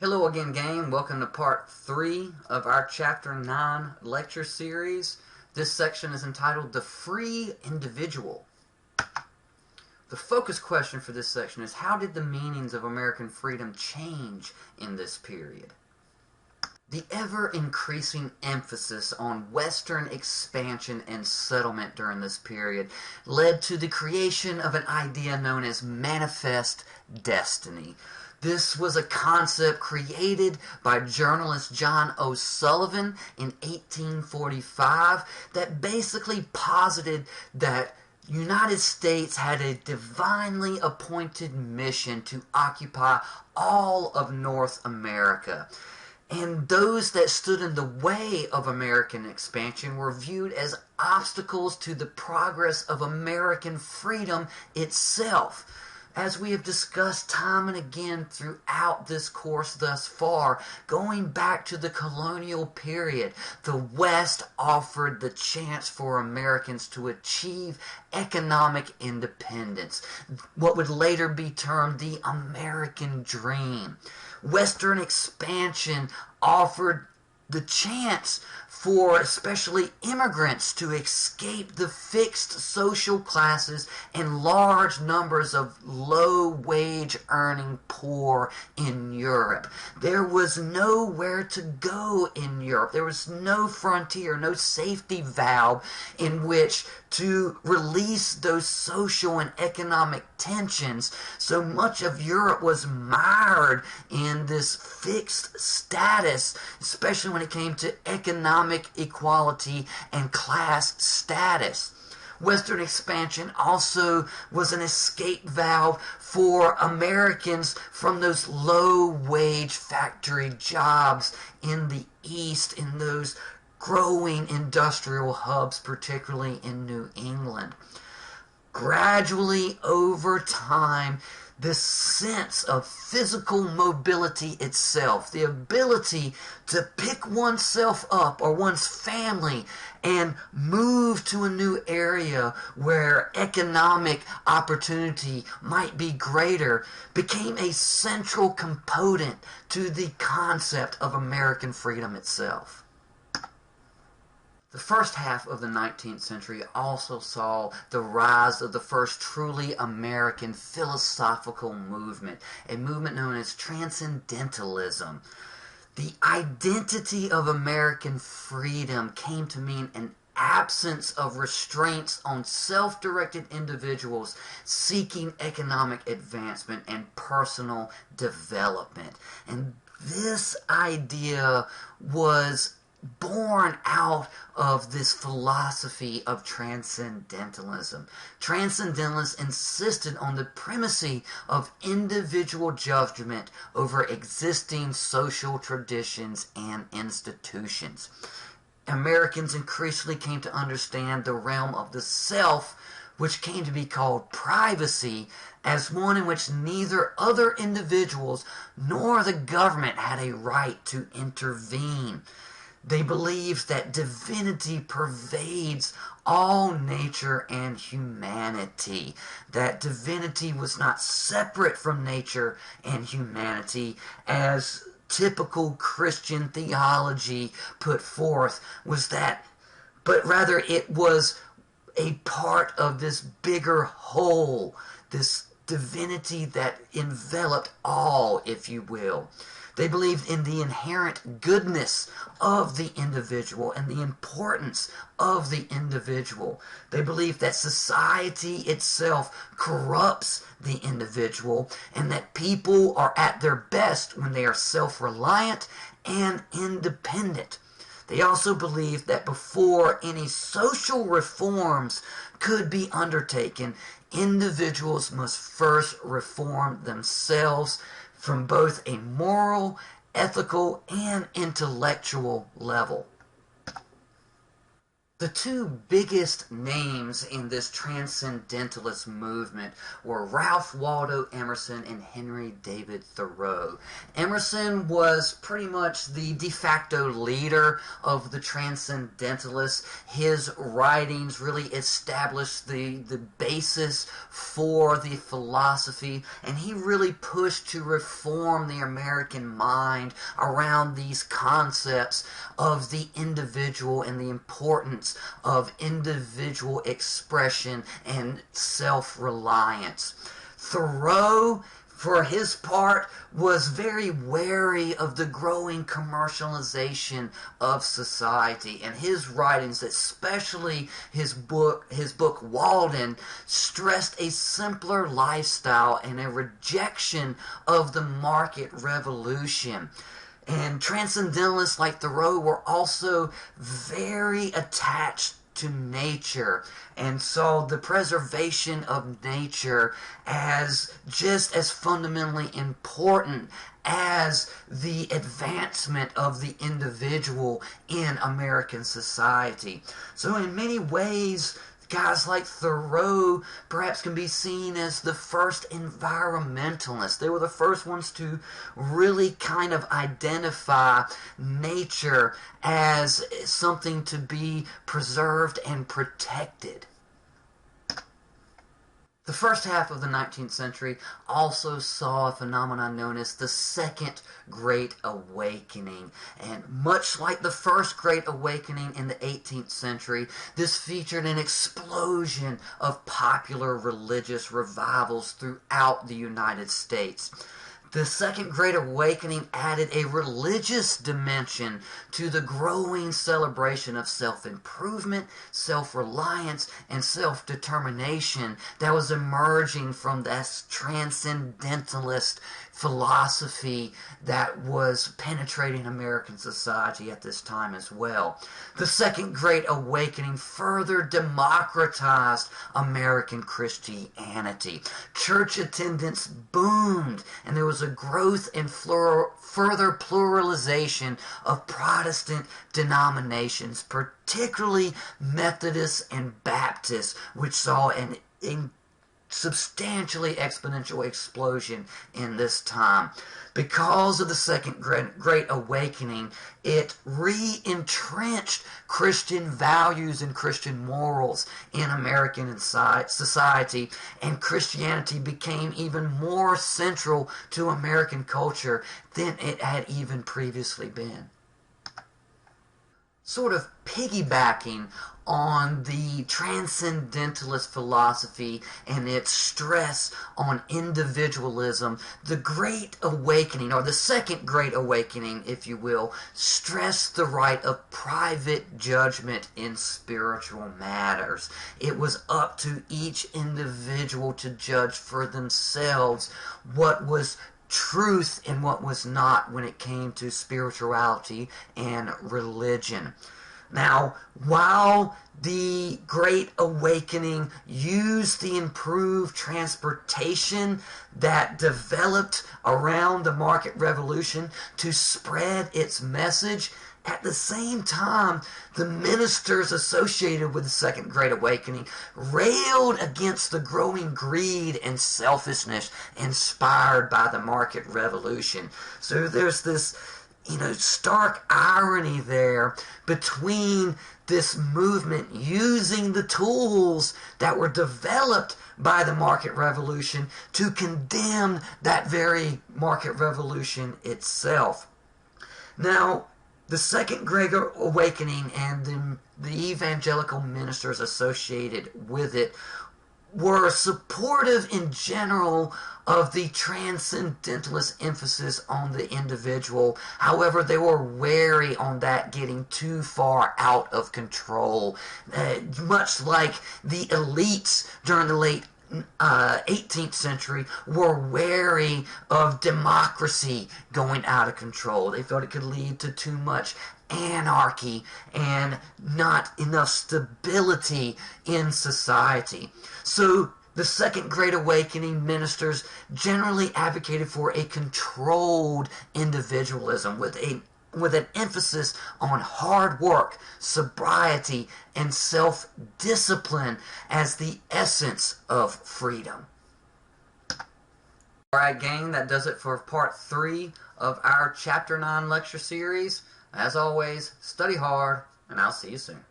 Hello again, gang. Welcome to part 3 of our Chapter 9 lecture series. This section is entitled The Free Individual. The focus question for this section is, how did the meanings of American freedom change in this period? The ever-increasing emphasis on Western expansion and settlement during this period led to the creation of an idea known as manifest destiny. This was a concept created by journalist John O'Sullivan in 1845 that basically posited that United States had a divinely appointed mission to occupy all of North America. And those that stood in the way of American expansion were viewed as obstacles to the progress of American freedom itself. As we have discussed time and again throughout this course thus far, going back to the colonial period, the West offered the chance for Americans to achieve economic independence, what would later be termed the American dream. Western expansion offered the chance for especially immigrants to escape the fixed social classes and large numbers of low-wage earning poor in Europe. There was nowhere to go in Europe. There was no frontier, no safety valve in which to release those social and economic tensions. So much of Europe was mired in this fixed status, especially when it came to economic equality and class status. Western expansion also was an escape valve for Americans from those low-wage factory jobs in the East, in those growing industrial hubs, particularly in New England. Gradually, over time, this sense of physical mobility itself, the ability to pick oneself up or one's family and move to a new area where economic opportunity might be greater, became a central component to the concept of American freedom itself. The first half of the 19th century also saw the rise of the first truly American philosophical movement, a movement known as transcendentalism. The identity of American freedom came to mean an absence of restraints on self-directed individuals seeking economic advancement and personal development. And this idea was born out of this philosophy of transcendentalism. Transcendentalists insisted on the primacy of individual judgment over existing social traditions and institutions. Americans increasingly came to understand the realm of the self, which came to be called privacy, as one in which neither other individuals nor the government had a right to intervene. They believed that divinity pervades all nature and humanity, that divinity was not separate from nature and humanity, as typical Christian theology put forth, was that, but rather it was a part of this bigger whole, this divinity that enveloped all, if you will. They believed in the inherent goodness of the individual and the importance of the individual. They believed that society itself corrupts the individual and that people are at their best when they are self-reliant and independent. They also believed that before any social reforms could be undertaken, individuals must first reform themselves from both a moral, ethical, and intellectual level. The two biggest names in this transcendentalist movement were Ralph Waldo Emerson and Henry David Thoreau. Emerson was pretty much the de facto leader of the transcendentalists. His writings really established the basis for the philosophy, and he really pushed to reform the American mind around these concepts of the individual and the importance of individual expression and self-reliance. Thoreau, for his part, was very wary of the growing commercialization of society, and his writings, especially his book Walden, stressed a simpler lifestyle and a rejection of the market revolution. And transcendentalists like Thoreau were also very attached to nature and saw the preservation of nature as just as fundamentally important as the advancement of the individual in American society. So in many ways, guys like Thoreau perhaps can be seen as the first environmentalists. They were the first ones to really kind of identify nature as something to be preserved and protected. The first half of the 19th century also saw a phenomenon known as the Second Great Awakening. And much like the First Great Awakening in the 18th century, this featured an explosion of popular religious revivals throughout the United States. The Second Great Awakening added a religious dimension to the growing celebration of self-improvement, self-reliance, and self-determination that was emerging from this transcendentalist philosophy that was penetrating American society at this time as well. The Second Great Awakening further democratized American Christianity. Church attendance boomed, and there was a growth and further pluralization of Protestant denominations, particularly Methodists and Baptists, which saw an substantially exponential explosion in this time. Because of the Second Great Awakening, it re-entrenched Christian values and Christian morals in American society, and Christianity became even more central to American culture than it had even previously been. Sort of piggybacking on the transcendentalist philosophy and its stress on individualism, the Great Awakening, or the Second Great Awakening, if you will, stressed the right of private judgment in spiritual matters. It was up to each individual to judge for themselves what was truth and what was not when it came to spirituality and religion. Now, while the Great Awakening used the improved transportation that developed around the market revolution to spread its message, at the same time, the ministers associated with the Second Great Awakening railed against the growing greed and selfishness inspired by the market revolution. So there's this stark irony there between this movement using the tools that were developed by the market revolution to condemn that very market revolution itself. Now, the Second Great Awakening and the evangelical ministers associated with it were supportive in general of the transcendentalist emphasis on the individual. However, they were wary on that getting too far out of control. Much like the elites during the late 18th century were wary of democracy going out of control. They felt it could lead to too much anarchy and not enough stability in society. So the Second Great Awakening ministers generally advocated for a controlled individualism with a with an emphasis on hard work, sobriety, and self-discipline as the essence of freedom. Alright, gang, that does it for part 3 of our Chapter 9 lecture series. As always, study hard, and I'll see you soon.